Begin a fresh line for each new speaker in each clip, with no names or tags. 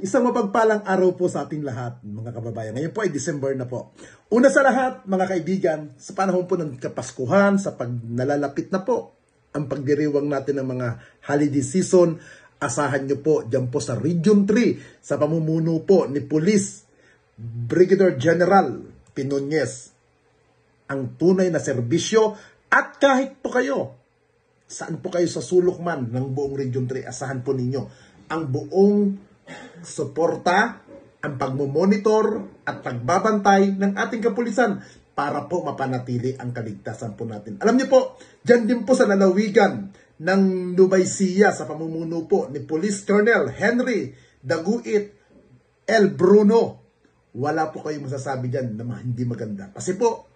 Isang mapagpalang araw po sa ating lahat, mga kababayan. Ngayon po ay December na po. Una sa lahat, mga kaibigan, sa panahon po ng Kapaskuhan, sa nalalapit na po ang pagdiriwang natin ng mga holiday season, asahan nyo po dyan po sa Region 3, sa pamumuno po ni Police Brigadier General Pinoñez, ang tunay na serbisyo. At kahit po kayo, saan po kayo sa sulok man ng buong Region 3, asahan po ninyo ang buong suporta, ang pagmomonitor at pagbabantay ng ating kapulisan para po mapanatili ang kaligtasan po natin. Alam niyo po, dyan din po sa lalawigan ng Nubaysia sa pamumuno po ni Police Colonel Henry Daguit L. Bruno, wala po kayong masasabi dyan na hindi maganda. Kasi po,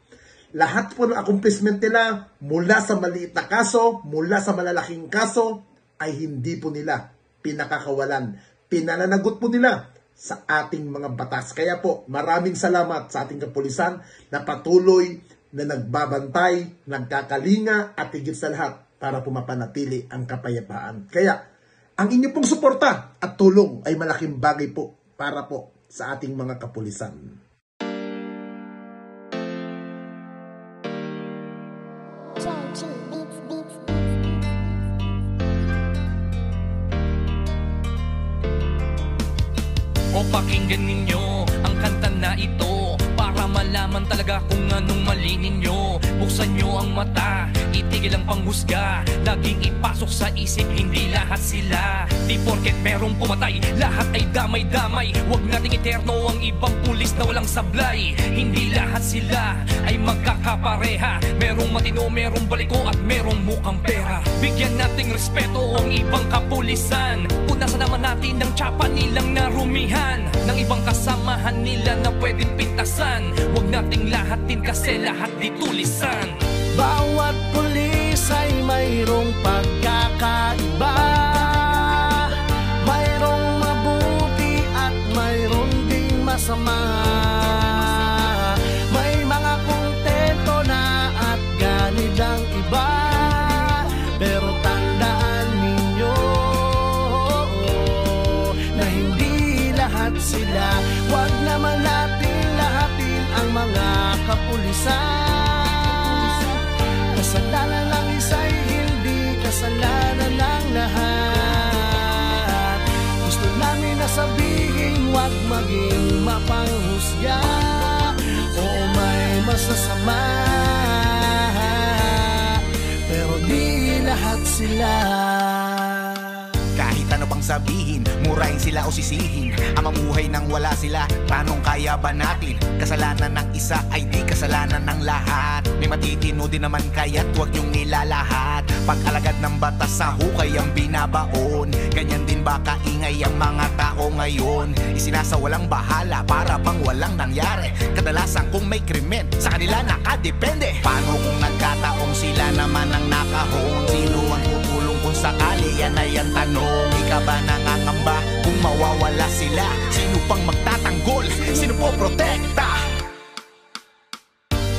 lahat po ng accomplishment nila mula sa maliit na kaso, mula sa malalaking kaso, ay hindi po nila pinakakawalan. Pinananagot po nila sa ating mga batas. Kaya po, maraming salamat sa ating kapulisan na patuloy na nagbabantay, nagkakalinga at higit sa lahat para po mapanatili ang kapayapaan. Kaya, ang inyo pong suporta at tulong ay malaking bagay po para po sa ating mga kapulisan.
O pakinggan ninyo ang kanta na ito para malaman talaga kung anong mali ninyo. Buksan nyo ang mata, itigil ang panghusga, laging ipasok sa isip, hindi lahat sila. Di porket merong pumatay, lahat ay damay-damay. Huwag nating eterno ang ibang pulis na walang sablay. Hindi lahat sila ay magkakapareha. Merong matino, merong baliko at merong mukhang pera. Bigyan nating respeto ang ibang kapulisan. Punasan naman natin ng tsapa nilang narumihan, ng ibang kasamahan nila na pwedeng pintasan. Huwag nating lahatin kasi lahat di tulisan.
Bawat pulis ay mayroong pagkakaiba, mayroong mabuti at mayroong ding masama. May mga kontento na at ganid ang iba, pero tandaan ninyo na hindi lahat sila. Huwag naman natin lahatin ang mga kapulisan. Kasalanan ng isa'y hindi kasalanan ng lahat. Gusto namin na sabihin, huwag maging mapanghusga o may masasama, pero di lahat sila.
Kahit ano pang sabihin, murahin sila o sisihin, ang mamuhay nang wala sila, tanong kaya ba natin? Kasalanan ng isa ay di kasalanan ng lahat. May matitino din naman kaya't huwag niyong nilalahat. Pag-alagad ng batas sa hukay ang binabaon, ganyan din ba kaingay ang mga tao ngayon? Isinasawalang bahala para bang walang nangyari. Kadalasan kung may krimen, sa kanila nakadepende. Paano kung nagkataong sila naman ang nakahon? Sino ang tutulong kung sakali? Yan ay ang tanong. Ika ba nangangamba kung mawawala sila? Sino pang magtatanggol? Sino po protekta?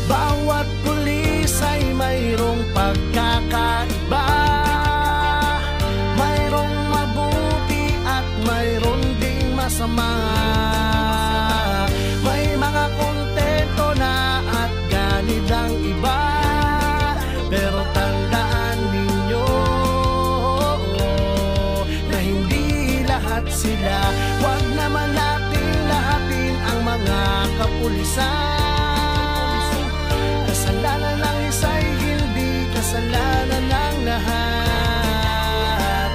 Bawat pulis ay mayroong pagkakaiba, mayroong mabuti at mayroong ding masama. May mga kontento na at ganid ang iba, pero tandaan ninyo na hindi lahat sila. Huwag naman natin lahatin ang mga kapulisan. Kasalanan ng isa'y hindi kasalanan ng lahat.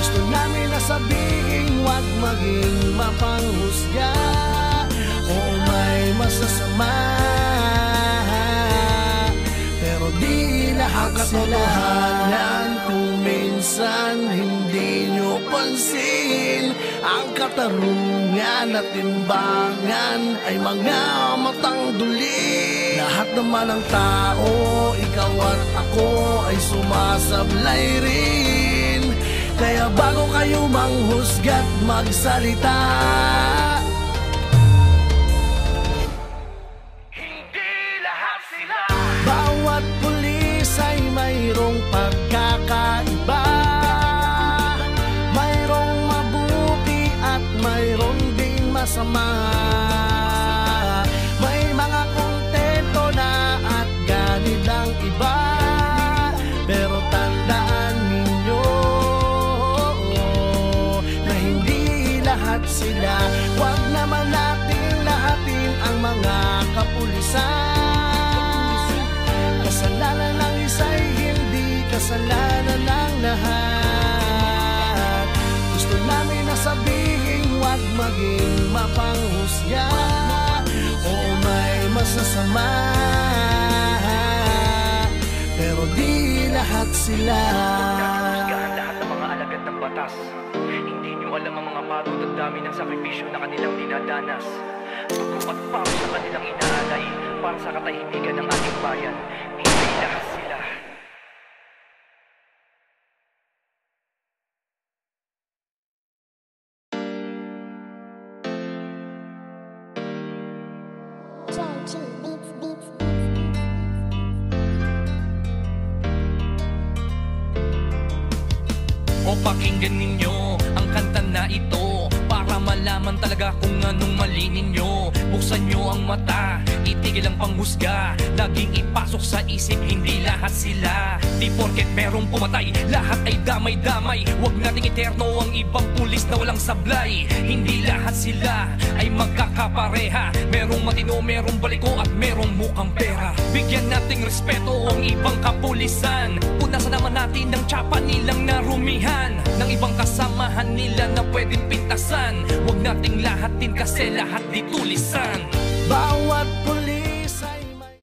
Gusto namin na sabihin, huwag maging mapanghusga o may masasama, pero di lahat sila. Kung minsan hindi nyo pansin, ang katarungan at timbangan ay mga matang duli. Lahat naman ng tao, ikaw at ako ay sumasablay rin. Kaya bago kayo manghusga't magsalita,
Hindi lahat sila.
bawat pulis ay mayroong pagkakaiba, mayroong mabuti at mayroong masasama. May mga kontento na at ganid ang iba, pero tandaan ninyo na hindi lahat sila. Huwag naman natin lahatin ang mga kapulisan. Kasalanan ng isa'y hindi kasalanan ng lahat. Gusto namin na sabihin, huwag maging mapanghusga. Oo, may masasama, pero di lahat sila.
Lahat ng mga alagad ng batas. Hindi nyo alam ang mga pagod at dami ng sakripisyo na kanilang dinadanas. Dugo at pawis sa kanilang inaalay para sa katahimikan ng ating bayan. Hindi lahat sila. O pakinggan ninyo ang kanta na ito para malaman talaga kung anong mali ninyo. Buksan nyo ang mata, itigil ang panghusga. Laging ipasok sa isip, hindi lahat sila. Di porket merong pumatay, lahat ay damay-damay. Huwag nating eterno ang ibang pulis na walang sablay. Hindi lahat sila ay magkakapareha. Merong matino, merong baliko at merong mukhang pera. Bigyan nating respeto ang ibang kapulisan. Punasan naman natin ng tsapa nilang narumihan, ng ibang kasamahan nila na pwedeng pintasan. Huwag nating lahatin kasi lahat di tulisan.
Bawat